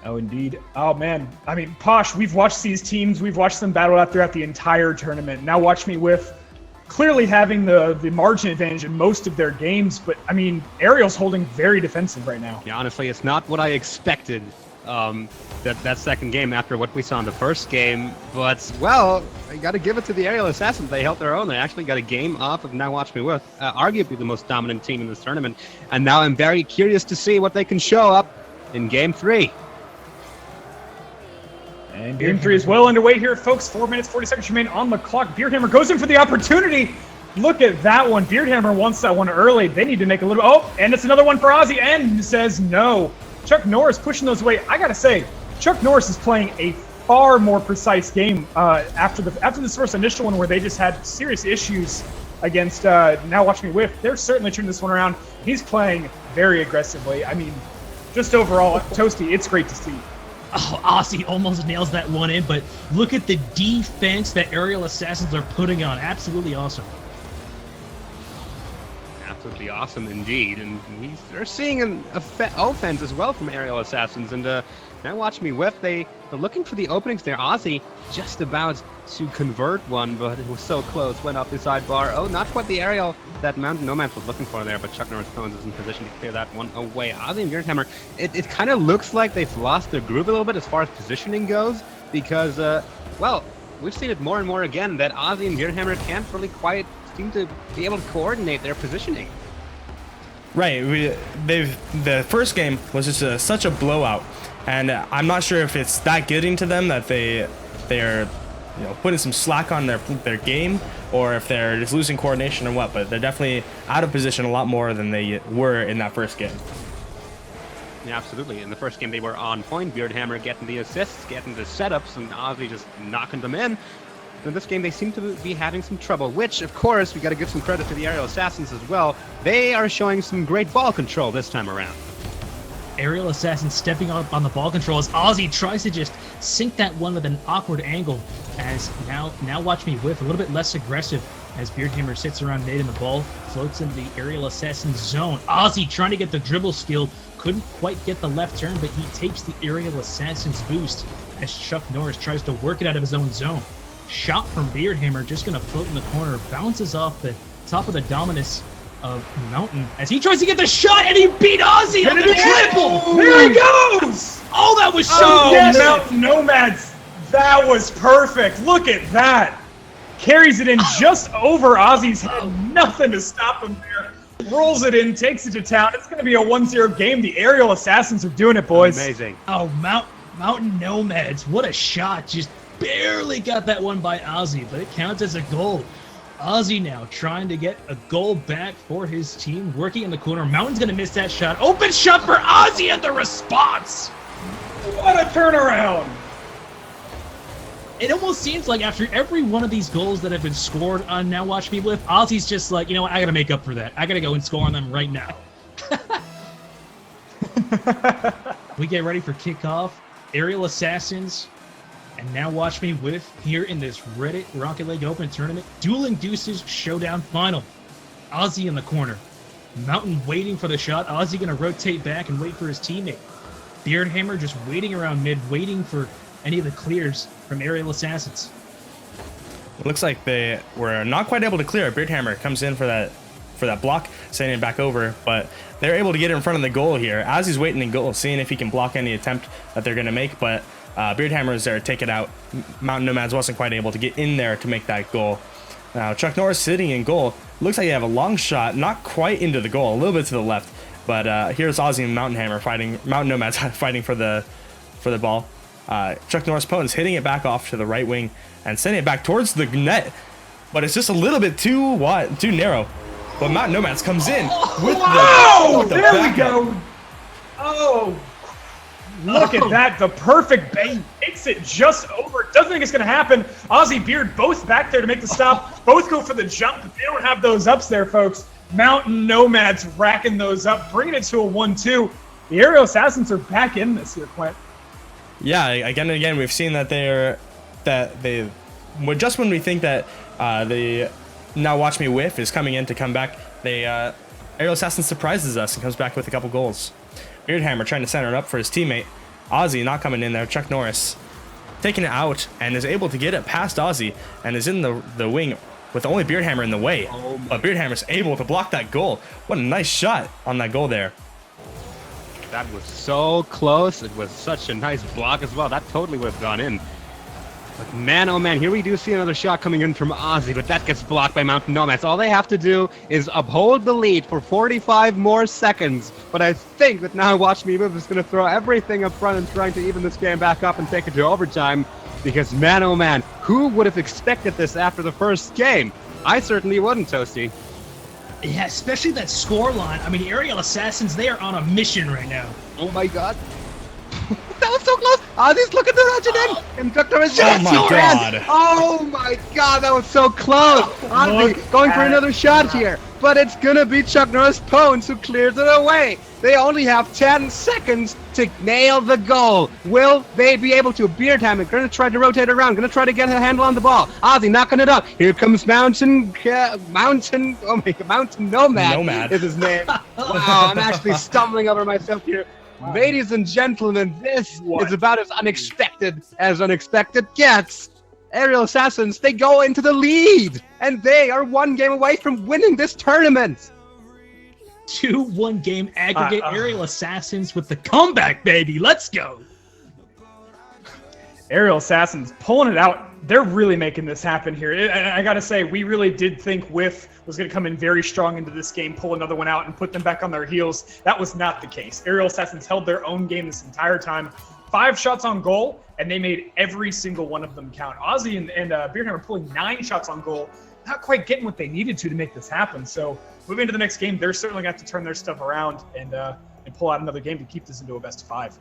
Oh, indeed. Oh, man. I mean, Posh, we've watched these teams. We've watched them battle out throughout the entire tournament. Now watch me with clearly having the margin advantage in most of their games. But, I mean, Ariel's holding very defensive right now. Yeah, honestly, it's not what I expected that second game after what we saw in the first game. But, well, I got to give it to the Aerial Assassins. They held their own. They actually got a game off of Now Watch Me With, arguably the most dominant team in this tournament. And now I'm very curious to see what they can show up in Game 3. And Game 3 is well underway here, folks. 4 minutes, 40 seconds remain on the clock. Beardhammer goes in for the opportunity. Look at that one. Beardhammer wants that one early. They need to make a little... Oh, and it's another one for Ozzy, and says no. Chuck Norris pushing those away. I gotta say, Chuck Norris is playing a far more precise game after this first initial one where they just had serious issues against Now Watch Me Whiff. They're certainly turning this one around. He's playing very aggressively. I mean, just overall, Toasty, it's great to see. Oh, Ozzy almost nails that one in, but look at the defense that Aerial Assassins are putting on. Absolutely awesome. Absolutely awesome indeed. And they're seeing an offense as well from Aerial Assassins. And Now Watch Me Whiff, they're looking for the openings there. Ozzy just about to convert one, but it was so close. Went off the sidebar. Oh, not quite the aerial that Mountain Nomads was looking for there, but Chuck Norris Cones is in position to clear that one away. Ozzy and Beardhammer, it kind of looks like they've lost their groove a little bit as far as positioning goes, because, well, we've seen it more and more again that Ozzy and Beardhammer can't really quite seem to be able to coordinate their positioning. Right. The first game was just such a blowout, and I'm not sure if it's that getting to them that they're putting some slack on their game, or if they're just losing coordination or what. But they're definitely out of position a lot more than they were in that first game. Yeah, absolutely. In the first game, they were on point. Beardhammer getting the assists, getting the setups, and Ozzy just knocking them in. In this game, they seem to be having some trouble, which, of course, we got to give some credit to the Aerial Assassins as well. They are showing some great ball control this time around. Aerial Assassin stepping up on the ball control as Ozzy tries to just sink that one with an awkward angle. As now Watch Me Whiff, a little bit less aggressive as Beardhammer sits around mid and the ball floats into the Aerial Assassin zone. Ozzy trying to get the dribble skill, couldn't quite get the left turn, but he takes the Aerial Assassin's boost as Chuck Norris tries to work it out of his own zone. Shot from Beardhammer, just going to float in the corner, bounces off the top of the Dominus of Mountain as he tries to get the shot, and he beat Ozzy on the triple! There he goes! Oh, that was so good! Mountain Nomads, that was perfect. Look at that. Carries it in just over Ozzy's head. Nothing to stop him there. Rolls it in, takes it to town. It's going to be a 1-0 game. The Aerial Assassins are doing it, boys. Amazing. Oh, Mountain Nomads, what a shot. Just barely got that one by Ozzy, but it counts as a goal. Ozzy now trying to get a goal back for his team, working in the corner. Mountain's going to miss that shot. Open shot for Ozzy, and the response. What a turnaround. It almost seems like after every one of these goals that have been scored on Now Watch Me Whiff, Ozzy's just like, you know what, I got to make up for that. I got to go and score on them right now. We get ready for kickoff. Aerial Assassins. And Now Watch Me Whiff here in this Reddit Rocket League Open tournament. Dueling Deuces Showdown Final. Ozzy in the corner. Mountain waiting for the shot. Ozzy going to rotate back and wait for his teammate. Beardhammer just waiting around mid, waiting for any of the clears from Aerial Assassins. It looks like they were not quite able to clear it. Beardhammer comes in for that block, sending it back over, but they're able to get it in front of the goal here. Ozzy's waiting in goal, seeing if he can block any attempt that they're going to make, but Beardhammer is there to take it out. Mountain Nomads wasn't quite able to get in there to make that goal. Now, Chuck Norris sitting in goal. Looks like you have a long shot, not quite into the goal, a little bit to the left. But here's Ozzy and Mountain Nomads fighting for the ball. Chuck Norris opponent's hitting it back off to the right wing and sending it back towards the net. But it's just a little bit too narrow. But Mountain Nomads comes in with the there we go. Oh, look at that. The perfect bait. Makes it just over. Doesn't think it's going to happen. Ozzy, Beard, both back there to make the stop. Both go for the jump. They don't have those ups there, folks. Mountain Nomads racking those up, bringing it to a 1-2. The Aerial Assassins are back in this here, Quint. Yeah, again and again, we've seen that just when we think that the Now Watch Me Whiff is coming in to come back, Aerial Assassin surprises us and comes back with a couple goals. Beardhammer trying to center it up for his teammate. Ozzy not coming in there. Chuck Norris taking it out and is able to get it past Ozzy and is in the wing with only Beardhammer in the way. But Beardhammer's able to block that goal. What a nice shot on that goal there. That was so close. It was such a nice block as well. That totally would have gone in. But man, oh man, here we do see another shot coming in from Ozzy, but that gets blocked by Mountain Nomads. All they have to do is uphold the lead for 45 more seconds. But I think that now Watch Me Move is going to throw everything up front and trying to even this game back up and take it to overtime. Because man, oh man, who would have expected this after the first game? I certainly wouldn't, Toasty. Yeah, especially that score line. I mean, Aerial Assassins, they are on a mission right now. Oh my god. That was so close! Ozzy's looking to rush it in! And Dr. is Oh my god! Oh my god, that was so close! Ozzy going for another shot here, but it's gonna be Chuck Norris Pones who clears it away. They only have 10 seconds to nail the goal. Will they be able to? Beardhammer gonna try to rotate around, gonna try to get a handle on the ball. Ozzy knocking it up. Here comes Mountain Nomad is his name. Wow, I'm actually stumbling over myself here. Wow. Ladies and gentlemen, this is about as unexpected gets. Aerial Assassins, they go into the lead, and they are one game away from winning this tournament. 2-1 game aggregate. Aerial Assassins with the comeback, baby. Let's go. Aerial Assassins pulling it out. They're really making this happen here. I got to say, we really did think Whiff was going to come in very strong into this game, pull another one out, and put them back on their heels. That was not the case. Aerial Assassins held their own game this entire time. 5 shots on goal, and they made every single one of them count. Ozzy and Beardhammer pulling 9 shots on goal, not quite getting what they needed to make this happen. So moving into the next game, they're certainly going to have to turn their stuff around and pull out another game to keep this into a best of 5.